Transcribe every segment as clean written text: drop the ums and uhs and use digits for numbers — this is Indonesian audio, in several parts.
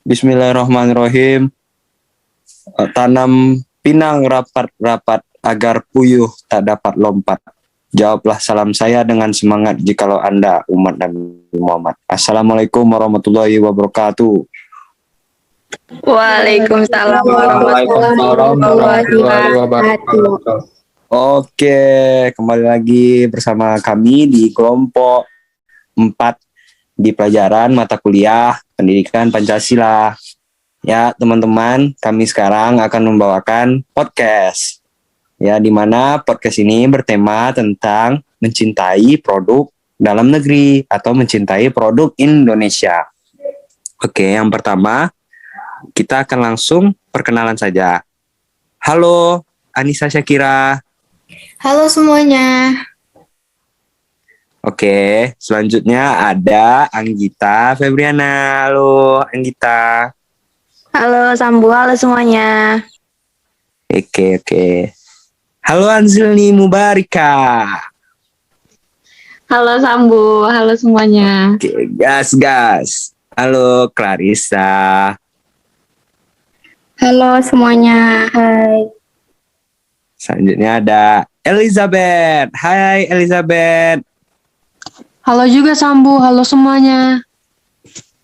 Bismillahirrahmanirrahim. Tanam pinang rapat-rapat agar puyuh tak dapat lompat. Jawablah salam saya dengan semangat jikalau Anda umat Nabi Muhammad. Assalamualaikum warahmatullahi wabarakatuh. Waalaikumsalam warahmatullahi wabarakatuh. Oke, kembali lagi bersama kami di kelompok 4 di pelajaran mata kuliah Pendidikan Pancasila. Ya, teman-teman, kami sekarang akan membawakan podcast. Ya, di mana podcast ini bertema tentang mencintai produk dalam negeri atau mencintai produk Indonesia. Oke, yang pertama kita akan langsung perkenalan saja. Halo, Anissa Syakira. Halo semuanya. Oke, selanjutnya ada Anggita Febriana. Halo, Anggita. Halo Sambu, halo semuanya. Oke. Halo Anzilni Mubarika. Halo Sambu, halo semuanya. Oke, gas. Halo Clarissa. Halo semuanya, hai. Selanjutnya ada Elizabeth. Hai Elizabeth. Halo juga Sambu, halo semuanya.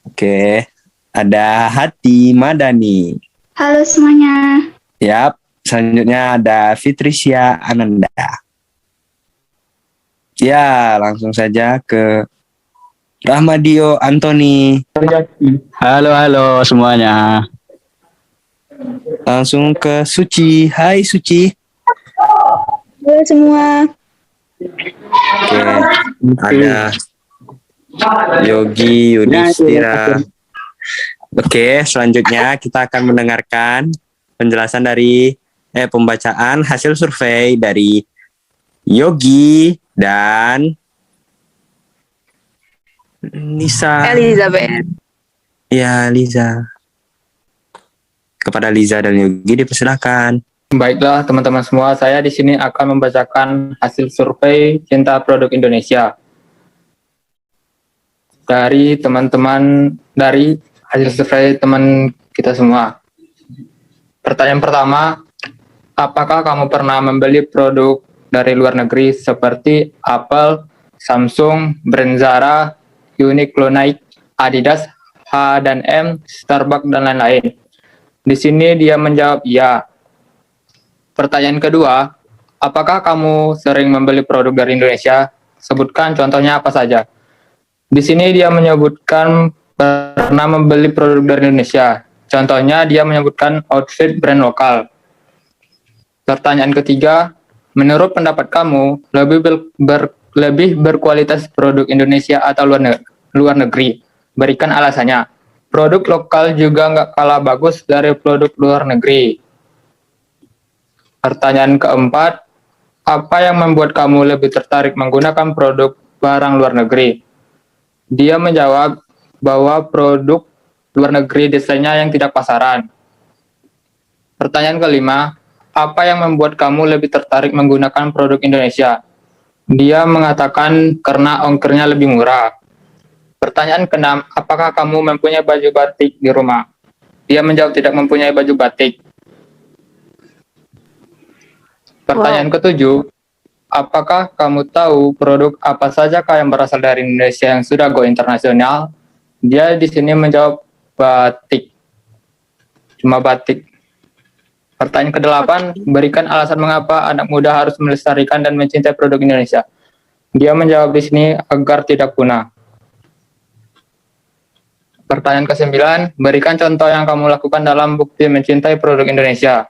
Oke, ada Hati Madani. Halo semuanya. Yap, selanjutnya ada Fitrisya Ananda. Ya, langsung saja ke Rahmadio Antoni. Halo semuanya. Langsung ke Suci. Hai Suci. Halo semua. Oke, ada Yogi Yudhistira. Oke, selanjutnya kita akan mendengarkan penjelasan dari pembacaan hasil survei dari Yogi dan Lisa. Elizabeth. Ya, Liza. Kepada Liza dan Yogi dipersilakan. Baiklah teman-teman semua, saya di sini akan membacakan hasil survei Cinta Produk Indonesia dari hasil survei teman kita semua. Pertanyaan pertama, apakah kamu pernah membeli produk dari luar negeri seperti Apple, Samsung, brand Zara, Uniqlo, Nike, Adidas, H&M, Starbucks, dan lain-lain? Di sini dia menjawab iya. Pertanyaan kedua, apakah kamu sering membeli produk dari Indonesia? Sebutkan contohnya apa saja. Di sini dia menyebutkan pernah membeli produk dari Indonesia. Contohnya dia menyebutkan outfit brand lokal. Pertanyaan ketiga, menurut pendapat kamu, lebih berkualitas produk Indonesia atau luar negeri? Berikan alasannya. Produk lokal juga nggak kalah bagus dari produk luar negeri. Pertanyaan keempat, apa yang membuat kamu lebih tertarik menggunakan produk barang luar negeri? Dia menjawab bahwa produk luar negeri desainnya yang tidak pasaran. Pertanyaan kelima, apa yang membuat kamu lebih tertarik menggunakan produk Indonesia? Dia mengatakan karena ongkirnya lebih murah. Pertanyaan keenam, apakah kamu mempunyai baju batik di rumah? Dia menjawab tidak mempunyai baju batik. Pertanyaan ketujuh, apakah kamu tahu produk apa saja yang berasal dari Indonesia yang sudah go internasional? Dia di sini menjawab batik. Cuma batik. Pertanyaan kedelapan, berikan alasan mengapa anak muda harus melestarikan dan mencintai produk Indonesia. Dia menjawab di sini agar tidak punah. Pertanyaan ke-9, berikan contoh yang kamu lakukan dalam bukti mencintai produk Indonesia.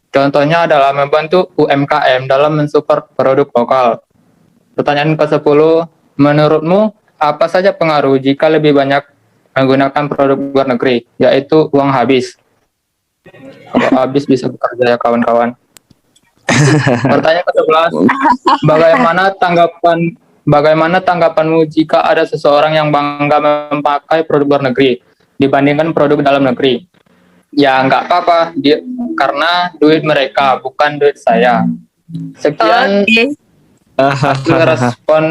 Contohnya adalah membantu UMKM dalam mensupport produk lokal. Pertanyaan ke-10, menurutmu apa saja pengaruh jika lebih banyak menggunakan produk luar negeri, yaitu uang habis? Kalau habis bisa bekerja ya kawan-kawan. Pertanyaan ke-11, bagaimana tanggapanmu jika ada seseorang yang bangga memakai produk luar negeri dibandingkan produk dalam negeri? Ya nggak apa-apa, karena duit mereka bukan duit saya. Sekian hasil respon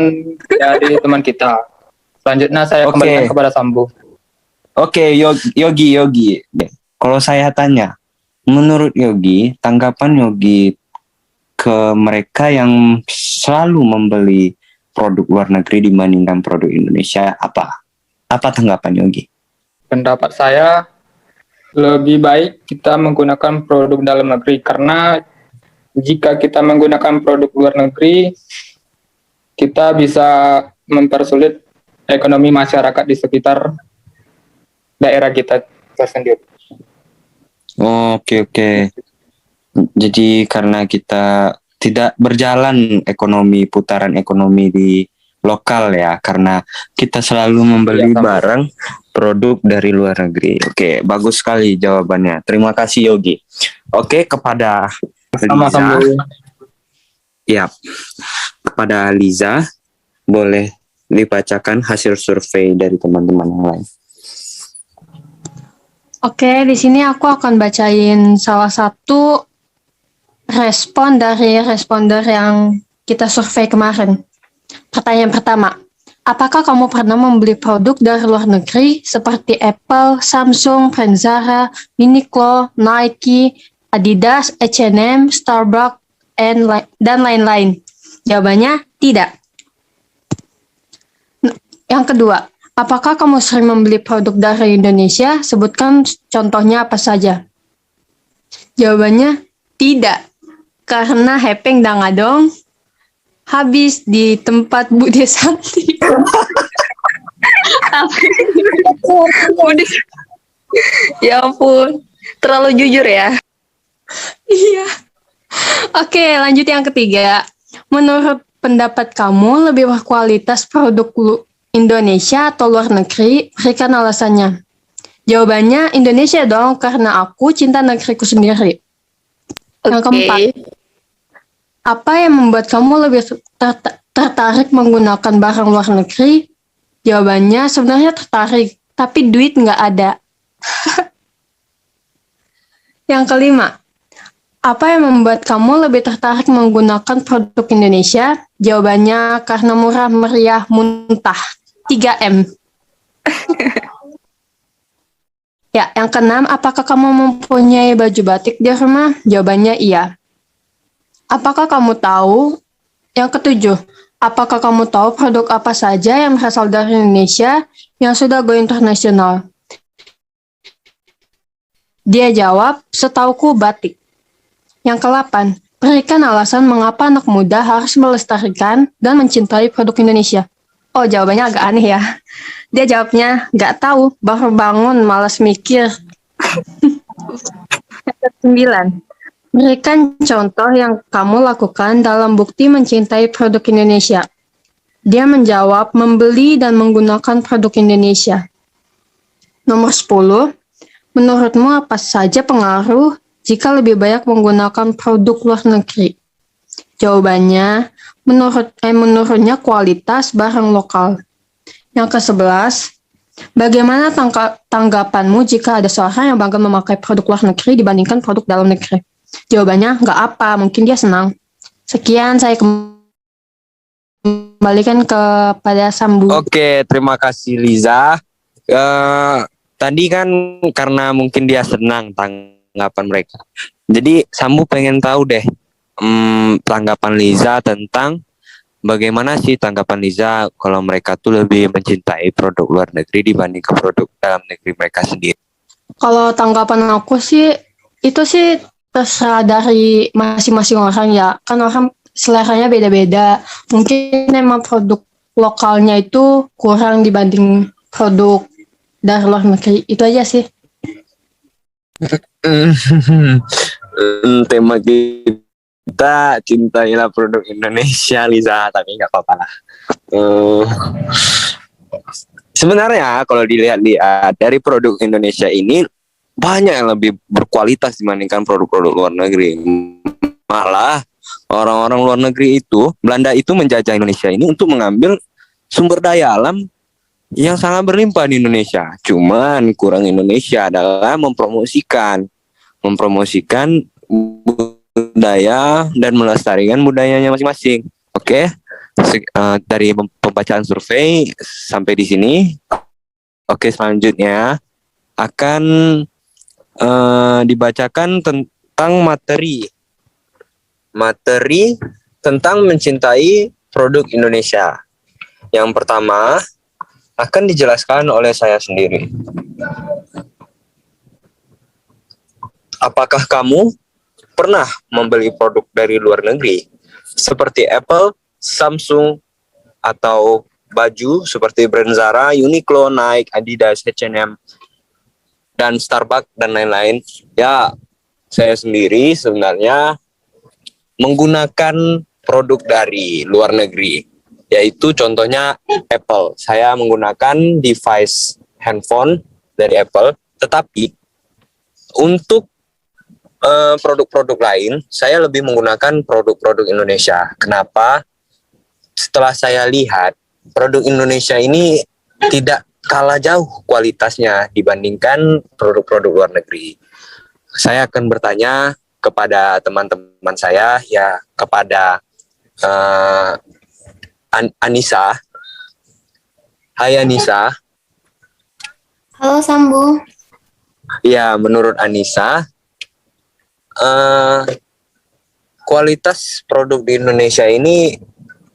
dari teman kita. Selanjutnya saya kembalikan kepada Sambu. Oke, Yogi. Kalau saya tanya, menurut Yogi, tanggapan Yogi ke mereka yang selalu membeli produk luar negeri dibandingkan produk Indonesia apa? Apa tanggapan Yogi? Pendapat saya lebih baik kita menggunakan produk dalam negeri karena jika kita menggunakan produk luar negeri, kita bisa mempersulit ekonomi masyarakat di sekitar daerah kita tersendiri. Oke. Jadi karena kita tidak berjalan putaran ekonomi di lokal ya, karena kita selalu membeli Iya, Sam. barang produk dari luar negeri. Oke, bagus sekali jawabannya. Terima kasih Yogi. Oke, kepada Sama-sama. Liza. Ya, kepada Liza, boleh dibacakan hasil survei dari teman-teman yang lain. Oke, di sini aku akan bacain salah satu respon dari responder yang kita survei kemarin. Pertanyaan pertama, apakah kamu pernah membeli produk dari luar negeri seperti Apple, Samsung, Zara, Uniqlo, Nike, Adidas, H&M, Starbucks, dan lain-lain? Jawabannya tidak. Yang kedua, apakah kamu sering membeli produk dari Indonesia? Sebutkan contohnya apa saja. Jawabannya tidak. Karena Hepeng Dangadong habis di tempat Bude Santi. Ya ampun, terlalu jujur ya. Iya. Oke, lanjut yang ketiga. Menurut pendapat kamu, lebih berkualitas produk Indonesia atau luar negeri? Berikan alasannya. Jawabannya Indonesia dong, karena aku cinta negeriku sendiri. Yang keempat, apa yang membuat kamu lebih tertarik menggunakan barang luar negeri? Jawabannya sebenarnya tertarik, tapi duit nggak ada. Yang kelima, apa yang membuat kamu lebih tertarik menggunakan produk Indonesia? Jawabannya karena murah, meriah, muntah. 3M. Ya, yang keenam, apakah kamu mempunyai baju batik di rumah? Jawabannya iya. Apakah kamu tahu? Yang ketujuh, apakah kamu tahu produk apa saja yang berasal dari Indonesia yang sudah go internasional? Dia jawab, setauku batik. Yang ke-8, berikan alasan mengapa anak muda harus melestarikan dan mencintai produk Indonesia. Oh, jawabannya agak aneh ya. Dia jawabnya, nggak tahu, baru bangun, malas mikir. Yang ke-9, berikan contoh yang kamu lakukan dalam bukti mencintai produk Indonesia. Dia menjawab, membeli dan menggunakan produk Indonesia. Nomor 10, menurutmu apa saja pengaruh jika lebih banyak menggunakan produk luar negeri? Jawabannya, menurutnya kualitas barang lokal. Yang ke-11, bagaimana tanggapanmu jika ada seorang yang bangga memakai produk luar negeri dibandingkan produk dalam negeri? Jawabannya, nggak apa, mungkin dia senang. Sekian, saya kembalikan kepada Sambu. Oke, terima kasih Liza. Tadi kan karena mungkin dia senang tanggapan mereka. Jadi Sambu pengen tahu deh tanggapan Liza tentang bagaimana sih tanggapan Liza kalau mereka tuh lebih mencintai produk luar negeri dibandingkan produk dalam negeri mereka sendiri. Kalau tanggapan aku sih, itu sih terserah dari masing-masing orang ya. Kan orang seleranya beda-beda. Mungkin memang produk lokalnya itu kurang dibanding produk dari luar negeri. Itu aja sih. Tema kita cintailah produk Indonesia, Liza, tapi nggak apa-apa lah. Sebenarnya kalau dilihat-lihat dari produk Indonesia ini banyak yang lebih berkualitas dibandingkan produk-produk luar negeri. Malah orang-orang luar negeri itu, Belanda itu menjajah Indonesia ini untuk mengambil sumber daya alam yang sangat berlimpah di Indonesia. Cuman kurang Indonesia adalah mempromosikan budaya dan melestarikan budayanya masing-masing. Oke, dari pembacaan survei sampai di sini. Oke, selanjutnya akan dibacakan tentang materi tentang mencintai produk Indonesia. Yang pertama akan dijelaskan oleh saya sendiri. Apakah kamu pernah membeli produk dari luar negeri seperti Apple, Samsung, atau baju seperti brand Zara, Uniqlo, Nike, Adidas, H&M, dan Starbucks, dan lain-lain? Ya, saya sendiri sebenarnya menggunakan produk dari luar negeri, yaitu contohnya Apple. Saya menggunakan device handphone dari Apple, tetapi untuk produk-produk lain, saya lebih menggunakan produk-produk Indonesia. Kenapa? Setelah saya lihat, produk Indonesia ini tidak kalah jauh kualitasnya dibandingkan produk-produk luar negeri. Saya akan bertanya kepada teman-teman saya, ya kepada Anissa. Hai Anissa. Halo Sambu. Ya, menurut Anissa, kualitas produk di Indonesia ini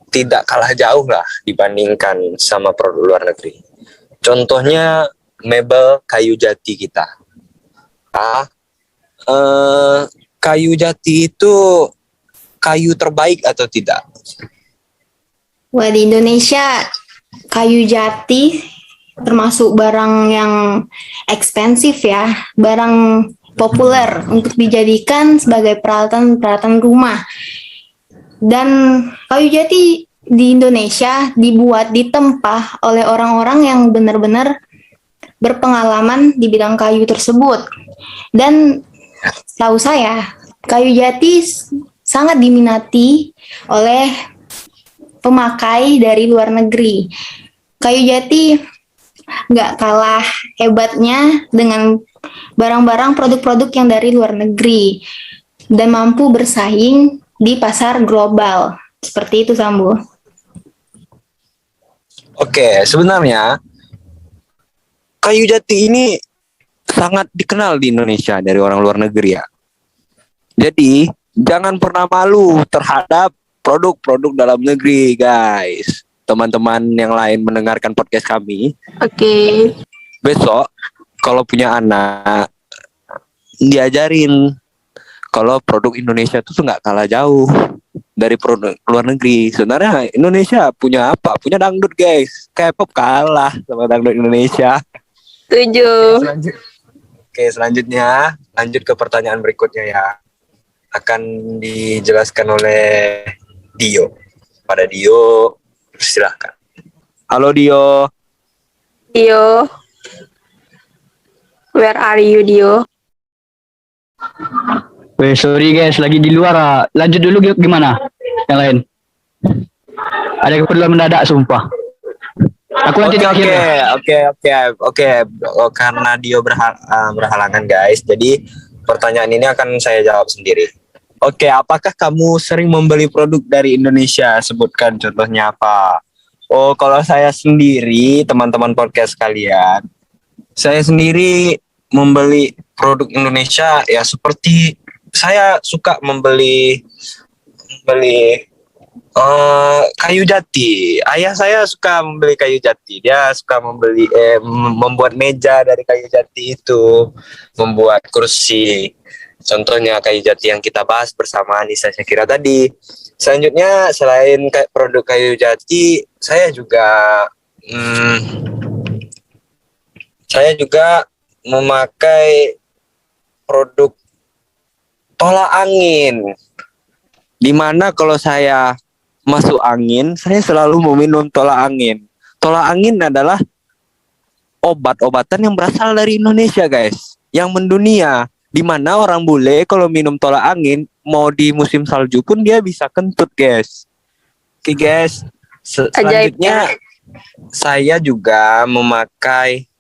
tidak kalah jauh lah dibandingkan sama produk luar negeri. Contohnya mebel kayu jati kita. Kayu jati itu kayu terbaik atau tidak? Wah, di Indonesia kayu jati termasuk barang yang ekspensif ya, barang populer untuk dijadikan sebagai peralatan rumah. Dan kayu jati di Indonesia dibuat, ditempah oleh orang-orang yang benar-benar berpengalaman di bidang kayu tersebut. Dan setahu saya, kayu jati sangat diminati oleh pemakai dari luar negeri. Kayu jati nggak kalah hebatnya dengan barang-barang produk-produk yang dari luar negeri dan mampu bersaing di pasar global. Seperti itu, Sambu. Oke, sebenarnya kayu jati ini sangat dikenal di Indonesia dari orang luar negeri ya. Jadi, jangan pernah malu terhadap produk-produk dalam negeri, guys. Teman-teman yang lain mendengarkan podcast kami. Oke. Besok kalau punya anak, diajarin kalau produk Indonesia itu tuh nggak kalah jauh dari produk luar negeri. Sebenarnya Indonesia punya apa? Punya dangdut, guys. K-pop kalah sama dangdut Indonesia. Setuju. Oke, selanjutnya lanjut ke pertanyaan berikutnya ya. Akan dijelaskan oleh Dio. Pada Dio, silakan. Halo Dio. Dio. Where are you, Dio? Weh, sorry guys, lagi di luar. Lanjut dulu gimana? Yang lain. Ada keperluan mendadak, sumpah. Aku nanti terakhir. Oke. Oh, karena Dio berhalangan guys, jadi pertanyaan ini akan saya jawab sendiri. Oke, apakah kamu sering membeli produk dari Indonesia? Sebutkan contohnya apa? Oh, kalau saya sendiri, teman-teman podcast kalian, saya sendiri membeli produk Indonesia ya seperti saya suka membeli kayu jati. Ayah saya suka membeli kayu jati. Dia suka membuat meja dari kayu jati itu, membuat kursi. Contohnya kayu jati yang kita bahas bersama Anissa Syakira tadi. Selanjutnya selain produk kayu jati, saya juga memakai produk tolak angin. Dimana kalau saya masuk angin, saya selalu meminum tolak angin. Tolak angin adalah obat-obatan yang berasal dari Indonesia, guys. Yang mendunia. Dimana orang bule kalau minum tolak angin, mau di musim salju pun dia bisa kentut, guys. Oke, guys. Selanjutnya, saya juga memakai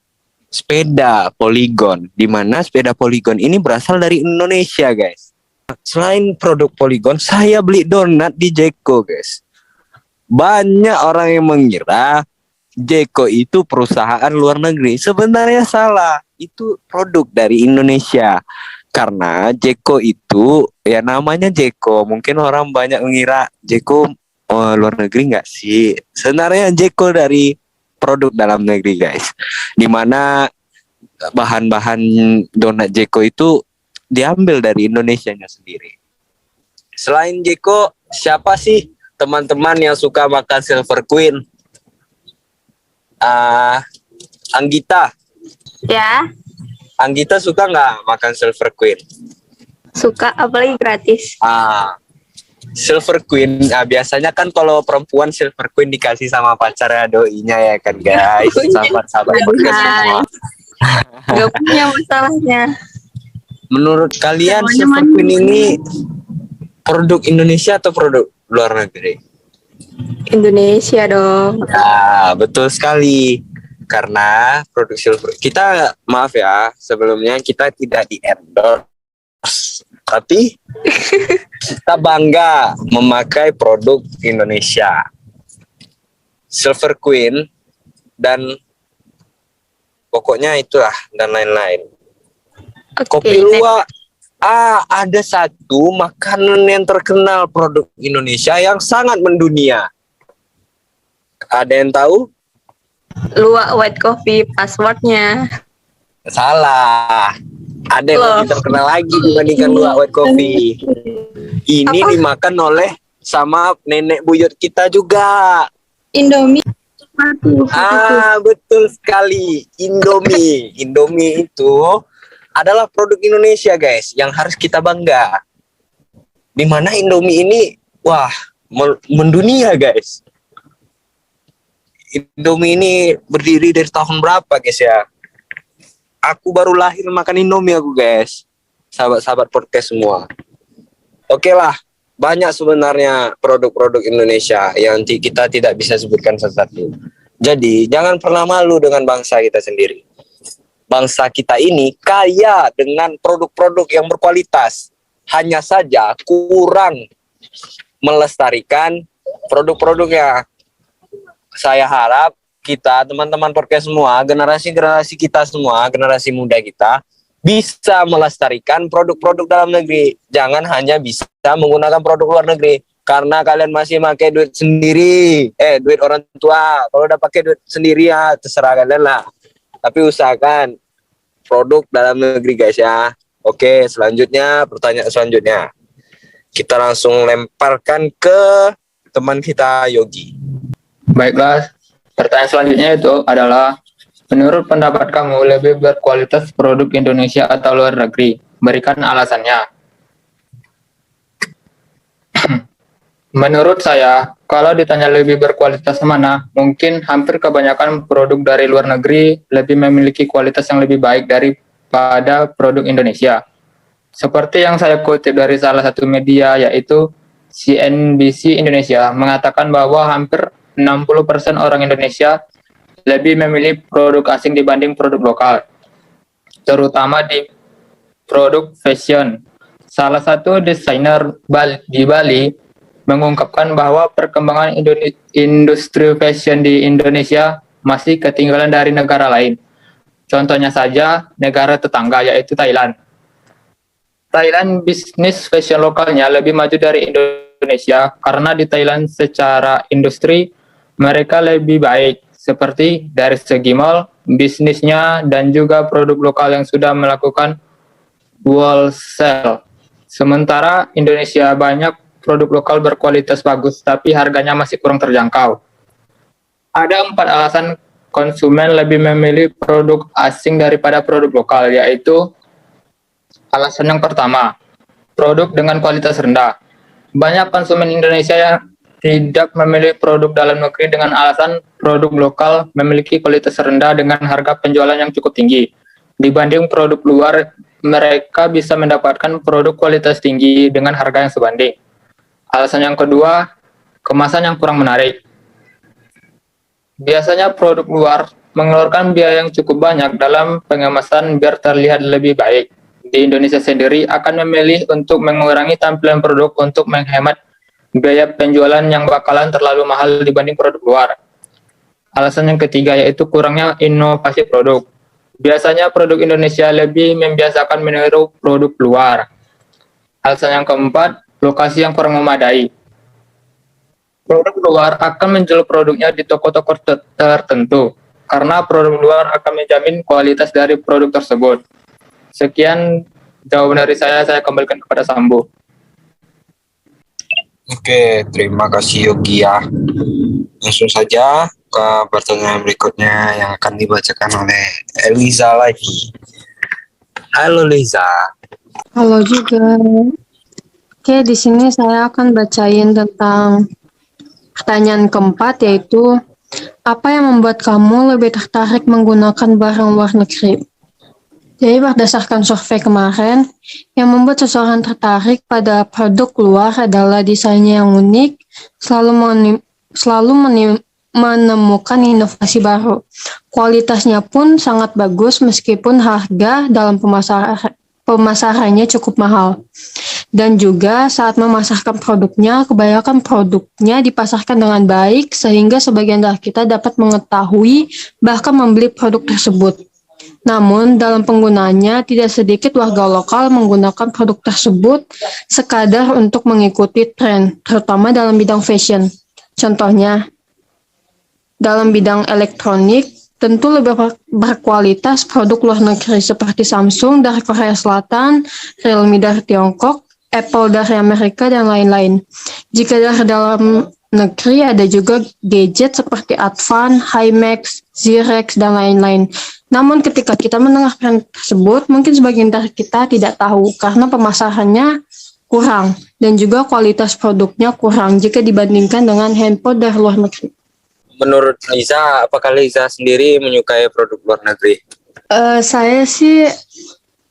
sepeda Polygon. Dimana sepeda Polygon ini berasal dari Indonesia, guys. Selain produk Polygon, saya beli donat di Jeko, guys. Banyak orang yang mengira Jeko itu perusahaan luar negeri. Sebenarnya salah. Itu produk dari Indonesia. Karena Jeko itu ya namanya Jeko. Mungkin orang banyak mengira Jeko luar negeri nggak sih? Sebenarnya Jeko dari produk dalam negeri guys. Dimana bahan-bahan donat Jeko itu diambil dari Indonesianya sendiri. Selain Jeko, siapa sih teman-teman yang suka makan Silver Queen? Anggita. Ya, Anggita suka nggak makan Silver Queen? suka apalagi gratis. Silver Queen, biasanya kan kalau perempuan Silver Queen dikasih sama pacarnya doinya ya kan guys, sahabat-sahabat podcast semua. Gak punya masalahnya. Menurut kalian Semuanya Silver manis. Queen ini produk Indonesia atau produk luar negeri? Indonesia dong. Nah, betul sekali. Karena produk Silver kita, maaf ya, sebelumnya kita tidak di endorse, tapi kita bangga memakai produk Indonesia. Silver Queen dan pokoknya itulah dan lain-lain. Kopi next. luwak. Ada satu makanan yang terkenal produk Indonesia yang sangat mendunia. Ada yang tahu? Luwak white coffee passwordnya. Salah. Ada yang Loh. lebih terkenal lagi dibandingkan luwak white coffee. Ini Apa? dimakan oleh sama nenek buyut kita juga. Indomie. Betul sekali. Indomie. Indomie itu adalah produk Indonesia, guys, yang harus kita bangga. Dimana Indomie ini, wah, mendunia, guys. Indomie ini berdiri dari tahun berapa, guys ya? Aku baru lahir makan Indomie aku, guys. Sahabat-sahabat podcast semua. Oke lah, banyak sebenarnya produk-produk Indonesia yang kita tidak bisa sebutkan satu-satu. Jadi, jangan pernah malu dengan bangsa kita sendiri. Bangsa kita ini kaya dengan produk-produk yang berkualitas. Hanya saja kurang melestarikan produk-produknya. Saya harap kita, teman-teman podcast semua, generasi-generasi kita semua, generasi muda kita, bisa melestarikan produk-produk dalam negeri. Jangan hanya bisa menggunakan produk luar negeri. Karena kalian masih pakai duit sendiri. Duit orang tua. Kalau udah pakai duit sendiri ya, terserah kalian lah. Tapi usahakan produk dalam negeri guys ya. Oke, selanjutnya, pertanyaan selanjutnya. Kita langsung lemparkan ke teman kita Yogi. Baiklah, pertanyaan selanjutnya itu adalah, menurut pendapat kamu lebih berkualitas produk Indonesia atau luar negeri? Berikan alasannya. Menurut saya, kalau ditanya lebih berkualitas mana, mungkin hampir kebanyakan produk dari luar negeri lebih memiliki kualitas yang lebih baik daripada produk Indonesia. Seperti yang saya kutip dari salah satu media, yaitu CNBC Indonesia, mengatakan bahwa hampir 60% orang Indonesia lebih memilih produk asing dibanding produk lokal, terutama di produk fashion. Salah satu desainer di Bali mengungkapkan bahwa perkembangan industri fashion di Indonesia masih ketinggalan dari negara lain. Contohnya saja negara tetangga, yaitu Thailand. Thailand bisnis fashion lokalnya lebih maju dari Indonesia karena di Thailand secara industri mereka lebih baik, seperti dari segi mall, bisnisnya, dan juga produk lokal yang sudah melakukan wholesale. Sementara Indonesia banyak produk lokal berkualitas bagus, tapi harganya masih kurang terjangkau. Ada 4 alasan konsumen lebih memilih produk asing daripada produk lokal, yaitu alasan yang pertama, produk dengan kualitas rendah. Banyak konsumen Indonesia yang tidak memilih produk dalam negeri dengan alasan produk lokal memiliki kualitas rendah dengan harga penjualan yang cukup tinggi. Dibanding produk luar, mereka bisa mendapatkan produk kualitas tinggi dengan harga yang sebanding. Alasan yang kedua, kemasan yang kurang menarik. Biasanya produk luar mengeluarkan biaya yang cukup banyak dalam pengemasan biar terlihat lebih baik. Di Indonesia sendiri akan memilih untuk mengurangi tampilan produk untuk menghemat biaya penjualan yang bakalan terlalu mahal dibanding produk luar. Alasan yang ketiga yaitu kurangnya inovasi produk. Biasanya produk Indonesia lebih membiasakan meniru produk luar. Alasan yang keempat, lokasi yang kurang memadai. Produk luar akan menjual produknya di toko-toko tertentu, karena produk luar akan menjamin kualitas dari produk tersebut. Sekian jawaban dari saya kembalikan kepada Sambo. Oke, terima kasih Yogi ya. Langsung saja ke pertanyaan berikutnya yang akan dibacakan oleh Eliza lagi. Halo Liza. Halo juga. Oke, di sini saya akan bacain tentang pertanyaan keempat, yaitu apa yang membuat kamu lebih tertarik menggunakan barang luar negeri? Jadi berdasarkan survei kemarin, yang membuat seseorang tertarik pada produk luar adalah desainnya yang unik, selalu menemukan inovasi baru. Kualitasnya pun sangat bagus meskipun harga dalam pemasarannya cukup mahal. Dan juga saat memasarkan produknya, kebanyakan produknya dipasarkan dengan baik sehingga sebagian dari kita dapat mengetahui bahkan membeli produk tersebut. Namun dalam penggunaannya tidak sedikit warga lokal menggunakan produk tersebut sekadar untuk mengikuti tren, terutama dalam bidang fashion. Contohnya, dalam bidang elektronik, tentu lebih berkualitas produk luar negeri seperti Samsung dari Korea Selatan, Realme dari Tiongkok, Apple dari Amerika, dan lain-lain. Jika dari dalam negeri ada juga gadget seperti Advan, Himax, Xirex, dan lain-lain. Namun ketika kita mendengar brand tersebut, mungkin sebagian dari kita tidak tahu karena pemasarannya kurang dan juga kualitas produknya kurang jika dibandingkan dengan handphone dari luar negeri. Menurut Liza, apakah Liza sendiri menyukai produk luar negeri? Saya sih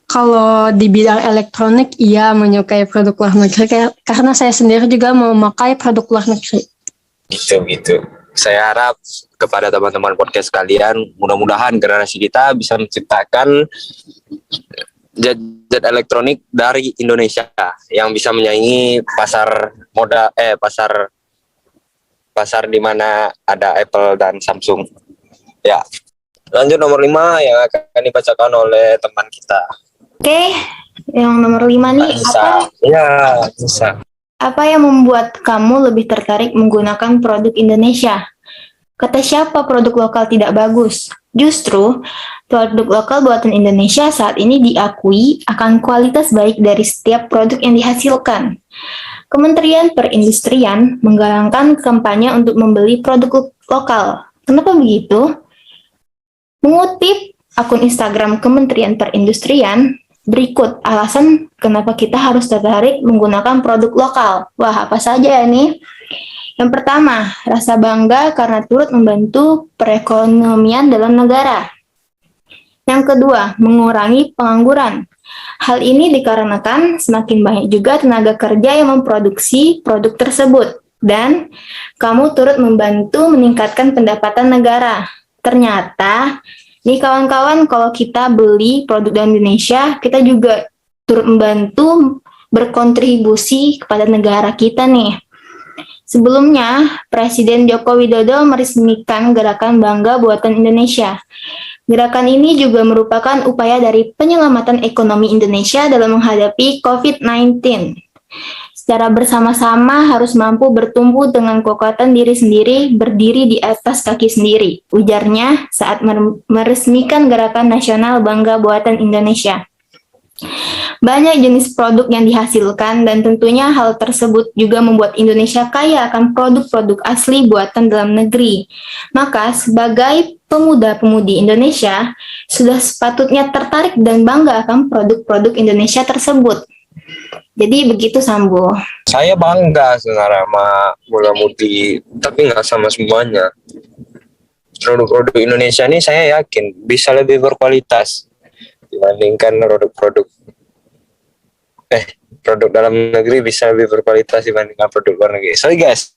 kalau di bidang elektronik iya menyukai produk luar negeri karena saya sendiri juga memakai produk luar negeri. Gitu. Saya harap kepada teman-teman podcast kalian, mudah-mudahan generasi kita bisa menciptakan gadget elektronik dari Indonesia yang bisa menyaingi pasar pasar di mana ada Apple dan Samsung. Ya. Lanjut nomor 5 yang akan dibacakan oleh teman kita. Oke, yang nomor 5 nih, Bisa. apa yang membuat kamu lebih tertarik menggunakan produk Indonesia? Kata siapa produk lokal tidak bagus? Justru, produk lokal buatan Indonesia saat ini diakui akan kualitas baik dari setiap produk yang dihasilkan. Kementerian Perindustrian menggalangkan kampanye untuk membeli produk lokal. Kenapa begitu? Mengutip akun Instagram Kementerian Perindustrian, berikut alasan kenapa kita harus tertarik menggunakan produk lokal. Wah, apa saja ini? Yang pertama, rasa bangga karena turut membantu perekonomian dalam negara. Yang kedua, mengurangi pengangguran. Hal ini dikarenakan semakin banyak juga tenaga kerja yang memproduksi produk tersebut. Dan kamu turut membantu meningkatkan pendapatan negara. Ternyata, nih kawan-kawan, kalau kita beli produk dari Indonesia, kita juga turut membantu berkontribusi kepada negara kita nih. Sebelumnya, Presiden Joko Widodo meresmikan gerakan Bangga Buatan Indonesia. Gerakan ini juga merupakan upaya dari penyelamatan ekonomi Indonesia dalam menghadapi COVID-19. Secara bersama-sama harus mampu bertumbuh dengan kekuatan diri sendiri, berdiri di atas kaki sendiri, ujarnya saat meresmikan Gerakan Nasional Bangga Buatan Indonesia. Banyak jenis produk yang dihasilkan dan tentunya hal tersebut juga membuat Indonesia kaya akan produk-produk asli buatan dalam negeri. Maka sebagai pemuda-pemudi Indonesia sudah sepatutnya tertarik dan bangga akan produk-produk Indonesia tersebut. Jadi begitu Sambo. Saya bangga sebenarnya sama muda-mudi, tapi nggak sama semuanya. Produk-produk Indonesia ini saya yakin bisa lebih berkualitas dibandingkan produk dalam negeri bisa lebih berkualitas dibandingkan produk luar negeri. Sorry guys.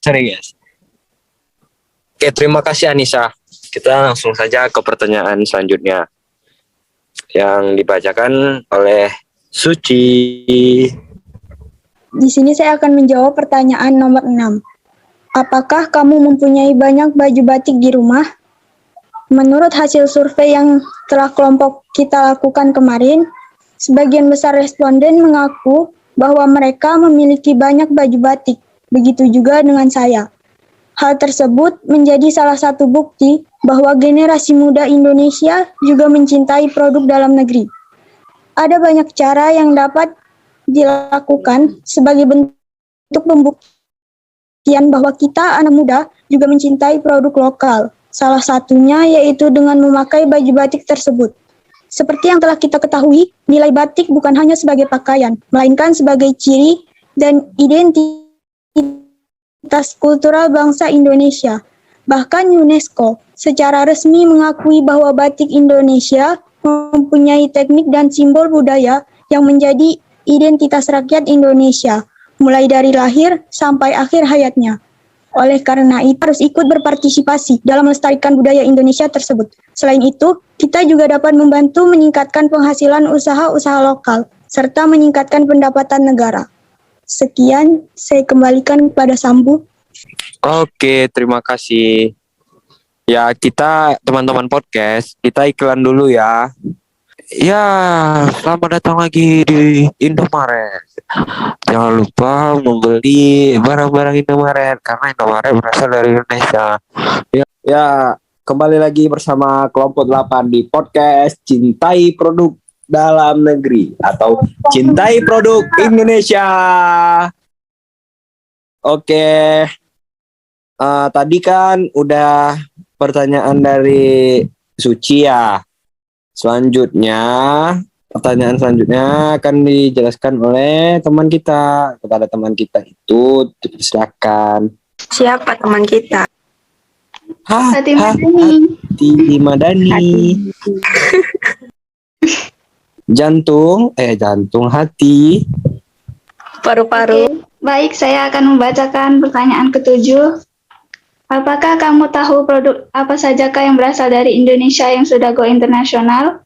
Oke, terima kasih Anissa. Kita langsung saja ke pertanyaan selanjutnya yang dibacakan oleh Suci. Di sini saya akan menjawab pertanyaan nomor 6. Apakah kamu mempunyai banyak baju batik di rumah? Menurut hasil survei yang telah kelompok kita lakukan kemarin, sebagian besar responden mengaku bahwa mereka memiliki banyak baju batik. Begitu juga dengan saya. Hal tersebut menjadi salah satu bukti bahwa generasi muda Indonesia juga mencintai produk dalam negeri. Ada banyak cara yang dapat dilakukan sebagai bentuk pembuktian bahwa kita anak muda juga mencintai produk lokal. Salah satunya yaitu dengan memakai baju batik tersebut. Seperti yang telah kita ketahui, nilai batik bukan hanya sebagai pakaian, melainkan sebagai ciri dan identitas kultural bangsa Indonesia. Bahkan UNESCO secara resmi mengakui bahwa batik Indonesia mempunyai teknik dan simbol budaya yang menjadi identitas rakyat Indonesia, mulai dari lahir sampai akhir hayatnya. Oleh karena itu, harus ikut berpartisipasi dalam melestarikan budaya Indonesia tersebut. Selain itu, kita juga dapat membantu meningkatkan penghasilan usaha-usaha lokal, serta meningkatkan pendapatan negara. Sekian, saya kembalikan kepada Sambu. Oke, terima kasih. Ya, kita teman-teman podcast, kita iklan dulu ya. Ya, selamat datang lagi di Indomaret. Jangan lupa membeli barang-barang Indomaret karena Indomaret berasal dari Indonesia. Ya, kembali lagi bersama kelompok 8 di podcast Cintai Produk Dalam Negeri atau Cintai Produk Indonesia. Oke. Tadi kan udah pertanyaan dari Suci ya. Selanjutnya, pertanyaan selanjutnya akan dijelaskan oleh teman kita. Kepada teman kita itu, silakan. Siapa teman kita? Hati Madani. Hati Madani. Jantung, hati. Paru-paru. Baik, saya akan membacakan pertanyaan ketujuh. Apakah kamu tahu produk apa sajakah yang berasal dari Indonesia yang sudah go internasional?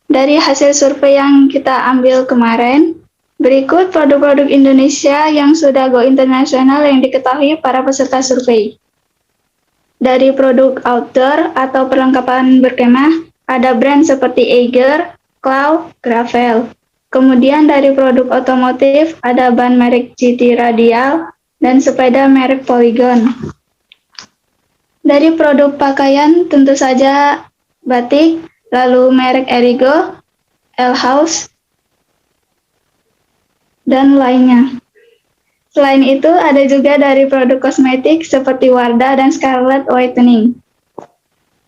Dari hasil survei yang kita ambil kemarin, berikut produk-produk Indonesia yang sudah go internasional yang diketahui para peserta survei. Dari produk outdoor atau perlengkapan berkemah, ada brand seperti Eiger, Cloud, Gravel. Kemudian dari produk otomotif, ada ban merek GT Radial, dan sepeda merek Polygon. Dari produk pakaian tentu saja batik, lalu merek Erigo, L House, dan lainnya. Selain itu ada juga dari produk kosmetik seperti Wardah dan Scarlett Whitening.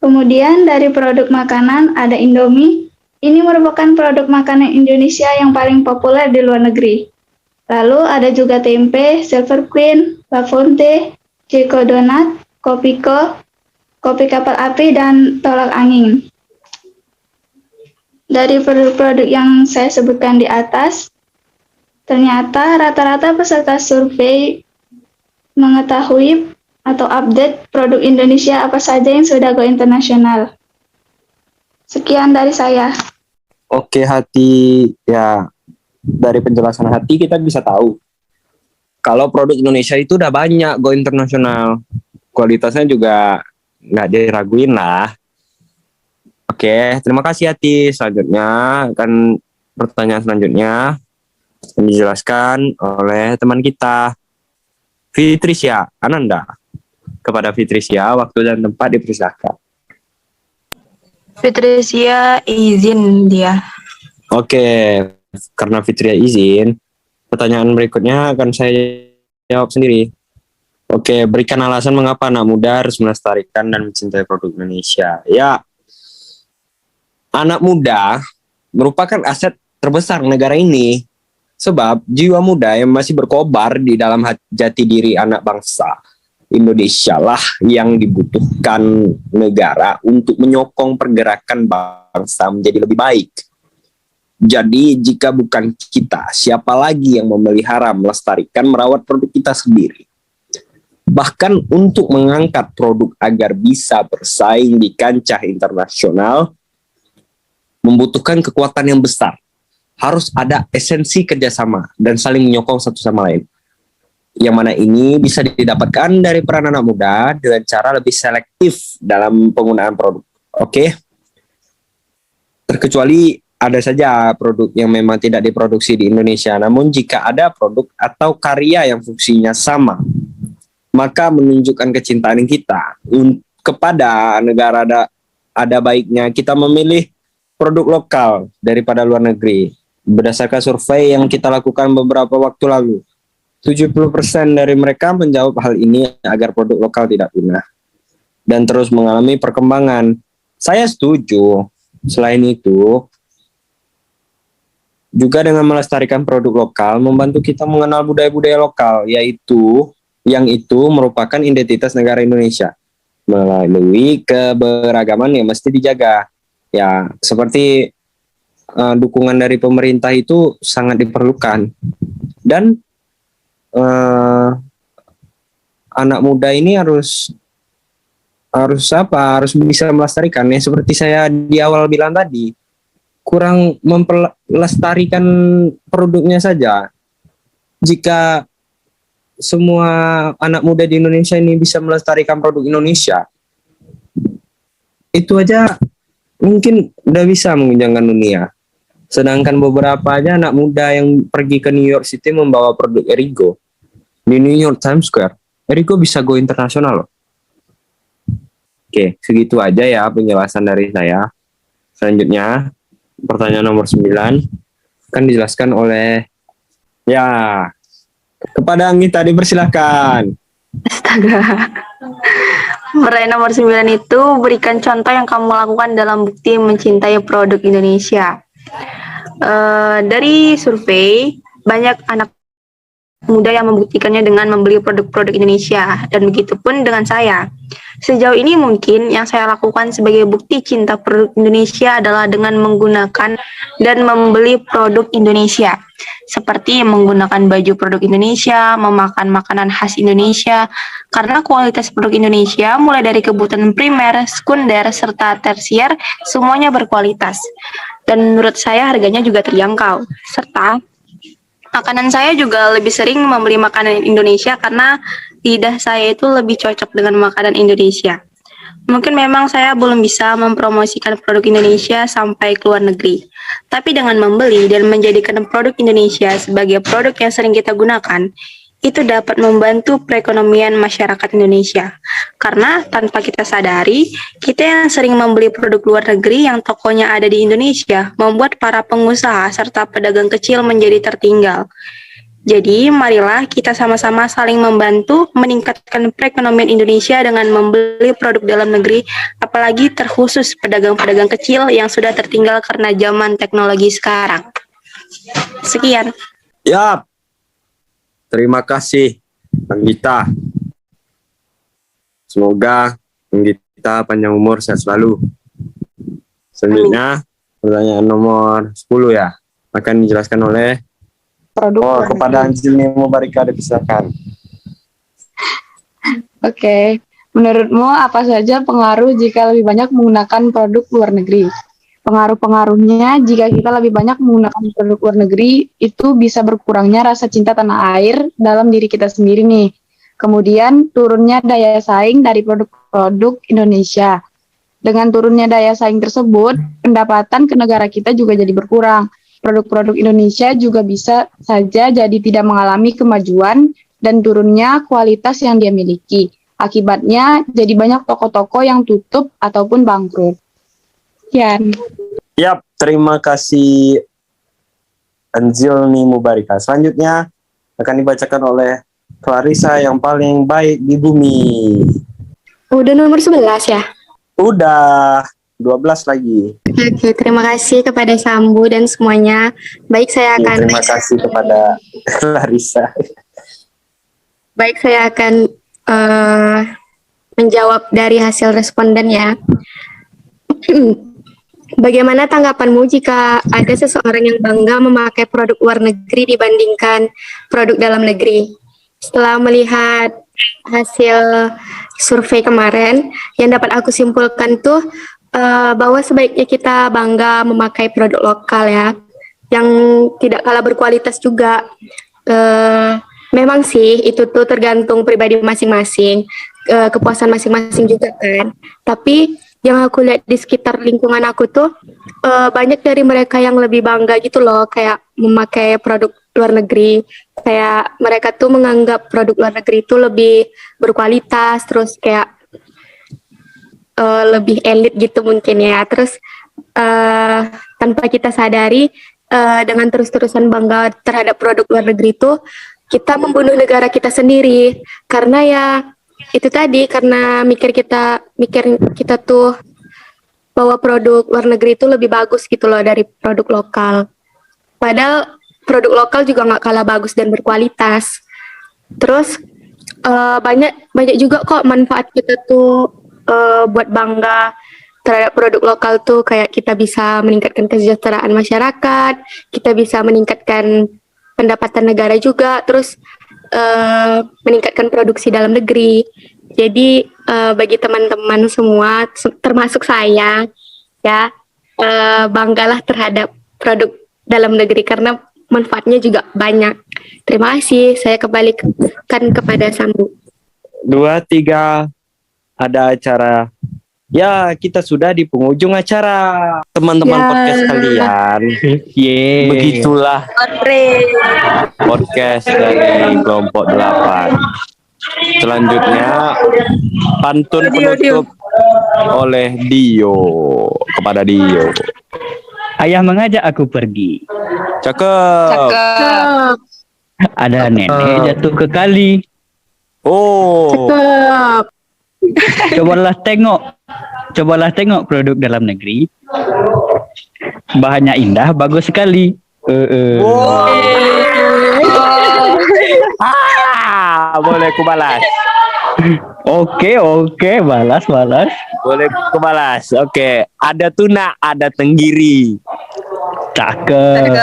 Kemudian dari produk makanan ada Indomie. Ini merupakan produk makanan Indonesia yang paling populer di luar negeri. Lalu ada juga tempe, Silver Queen, La Fonte, Ciko Donat, Kopiko, kopi kapal api, dan tolak angin. Dari produk-produk yang saya sebutkan di atas, ternyata rata-rata peserta survei mengetahui atau update produk Indonesia apa saja yang sudah go internasional. Sekian dari saya. Oke, Hati. Ya, dari penjelasan Hati kita bisa tahu kalau produk Indonesia itu udah banyak go internasional, kualitasnya juga nggak diraguin lah. Oke, terima kasih Hati. Selanjutnya akan pertanyaan selanjutnya akan dijelaskan oleh teman kita Fitrisya Ananda. Kepada Fitrisya, waktu dan tempat dipersilakan. Fitrisya izin dia. Oke, karena Fitria izin, pertanyaan berikutnya akan saya jawab sendiri. Oke, berikan alasan mengapa anak muda harus melestarikan dan mencintai produk Indonesia. Ya, anak muda merupakan aset terbesar negara ini. Sebab jiwa muda yang masih berkobar di dalam jati diri anak bangsa Indonesia lah yang dibutuhkan negara untuk menyokong pergerakan bangsa menjadi lebih baik. Jadi jika bukan kita, siapa lagi yang memelihara, melestarikan, merawat produk kita sendiri? Bahkan untuk mengangkat produk agar bisa bersaing di kancah internasional, membutuhkan kekuatan yang besar. Harus ada esensi kerjasama dan saling menyokong satu sama lain. Yang mana ini bisa didapatkan dari peran anak muda dengan cara lebih selektif dalam penggunaan produk. Oke. Terkecuali ada saja produk yang memang tidak diproduksi di Indonesia. Namun jika ada produk atau karya yang fungsinya sama, maka menunjukkan kecintaan kita kepada negara, ada baiknya kita memilih produk lokal daripada luar negeri. Berdasarkan survei yang kita lakukan beberapa waktu lalu, 70% dari mereka menjawab hal ini agar produk lokal tidak punah dan terus mengalami perkembangan. Saya setuju. Selain itu, juga dengan melestarikan produk lokal membantu kita mengenal budaya-budaya lokal, yang itu merupakan identitas negara Indonesia melalui keberagaman yang mesti dijaga. Ya, seperti dukungan dari pemerintah itu sangat diperlukan. Dan anak muda ini harus bisa melestarikan, ya seperti saya di awal bilang tadi, kurang melestarikan produknya saja. Jika semua anak muda di Indonesia ini bisa melestarikan produk Indonesia, itu aja mungkin udah bisa mengunjangkan dunia. Sedangkan beberapa aja anak muda yang pergi ke New York City membawa produk Erigo di New York Times Square, Erigo bisa go internasional loh. Oke, segitu aja ya penjelasan dari saya. Selanjutnya, pertanyaan nomor 9 akan dijelaskan oleh kepada Anggita, dipersilahkan. Astaga. Pertanyaan nomor 9 itu, berikan contoh yang kamu lakukan dalam bukti mencintai produk Indonesia. Dari survei, banyak anak muda yang membuktikannya dengan membeli produk-produk Indonesia, dan begitu pun dengan saya. Sejauh ini mungkin yang saya lakukan sebagai bukti cinta produk Indonesia adalah dengan menggunakan dan membeli produk Indonesia, seperti menggunakan baju produk Indonesia, memakan makanan khas Indonesia, karena kualitas produk Indonesia mulai dari kebutuhan primer, sekunder, serta tersier semuanya berkualitas. Dan menurut saya harganya juga terjangkau, serta makanan saya juga lebih sering membeli makanan Indonesia karena lidah saya itu lebih cocok dengan makanan Indonesia. Mungkin memang saya belum bisa mempromosikan produk Indonesia sampai ke luar negeri. Tapi dengan membeli dan menjadikan produk Indonesia sebagai produk yang sering kita gunakan, itu dapat membantu perekonomian masyarakat Indonesia. Karena tanpa kita sadari, kita yang sering membeli produk luar negeri yang tokonya ada di Indonesia, membuat para pengusaha serta pedagang kecil menjadi tertinggal. Jadi, marilah kita sama-sama saling membantu meningkatkan perekonomian Indonesia dengan membeli produk dalam negeri, apalagi terkhusus pedagang-pedagang kecil yang sudah tertinggal karena zaman teknologi sekarang. Sekian. Yap. Terima kasih, Anggita. Semoga Anggita panjang umur, sehat selalu. Selanjutnya, pertanyaan nomor 10 ya, akan dijelaskan oleh kepada Anjilni Mubarika, dipersilakan. Oke. Menurutmu apa saja pengaruh jika lebih banyak menggunakan produk luar negeri? Pengaruh-pengaruhnya jika kita lebih banyak menggunakan produk luar negeri, itu bisa berkurangnya rasa cinta tanah air dalam diri kita sendiri nih. Kemudian turunnya daya saing dari produk-produk Indonesia. Dengan turunnya daya saing tersebut, pendapatan ke negara kita juga jadi berkurang. Produk-produk Indonesia juga bisa saja jadi tidak mengalami kemajuan dan turunnya kualitas yang dia miliki. Akibatnya jadi banyak toko-toko yang tutup ataupun bangkrut. Sekian. Yap, terima kasih Anjilni Mubarika. Selanjutnya akan dibacakan oleh Clarissa yang paling baik di bumi. Udah nomor 11 ya? Udah, 12 lagi. Oke, terima kasih kepada Sambu dan semuanya. Baik, saya akan... Terima kasih kepada Clarissa. Baik, saya akan menjawab dari hasil responden ya. Bagaimana tanggapanmu jika ada seseorang yang bangga memakai produk luar negeri dibandingkan produk dalam negeri? Setelah melihat hasil survei kemarin, yang dapat aku simpulkan tuh bahwa sebaiknya kita bangga memakai produk lokal ya, yang tidak kalah berkualitas juga. Memang sih itu tuh tergantung pribadi masing-masing, kepuasan masing-masing juga kan. Tapi yang aku lihat di sekitar lingkungan aku tuh banyak dari mereka yang lebih bangga gitu loh, kayak memakai produk luar negeri. Kayak mereka tuh menganggap produk luar negeri itu lebih berkualitas, terus kayak lebih elit gitu mungkin ya. Terus tanpa kita sadari dengan terus-terusan bangga terhadap produk luar negeri itu kita membunuh negara kita sendiri, karena ya itu tadi, karena mikir kita tuh bahwa produk luar negeri itu lebih bagus gitu loh dari produk lokal. Padahal produk lokal juga nggak kalah bagus dan berkualitas. Terus banyak juga kok manfaat kita tuh buat bangga terhadap produk lokal tuh, kayak kita bisa meningkatkan kesejahteraan masyarakat, kita bisa meningkatkan pendapatan negara juga, terus meningkatkan produksi dalam negeri. Jadi bagi teman-teman semua, termasuk saya, ya banggalah terhadap produk dalam negeri karena manfaatnya juga banyak. Terima kasih, saya kembalikan kepada Sambu. 2, 3, ada acara. Ya, kita sudah di penghujung acara. Teman-teman podcast kalian. Begitulah podcast dari kelompok 8. Selanjutnya pantun penutup oleh Dio, kepada Dio. Ayah mengajak aku pergi. Cakep. Ada nenek jatuh ke kali. Oh, Cobalah tengok produk dalam negeri. Bahannya indah, bagus sekali. boleh ku balas. Oke, balas. Boleh ku balas. Oke, ada tuna, ada tenggiri. Cakep.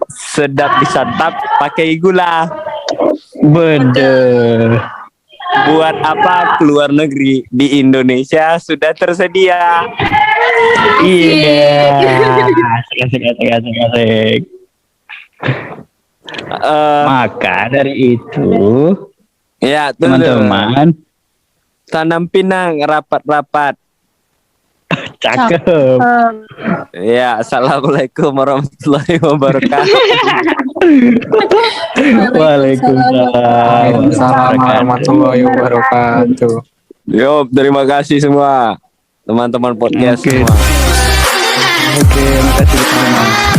Sedap disantap pakai gula. Bener. Buat apa keluar negeri, di Indonesia sudah tersedia. Iya. Asik. Maka dari itu, Ya, teman-teman, tanam pinang rapat-rapat. cakep. Ya, assalamualaikum warahmatullahi wabarakatuh. Waalaikumsalam. Waalaikumsalam warahmatullahi wabarakatuh. Yo, terima kasih semua teman-teman podcast Oke. semua. Oke, makasih teman-teman.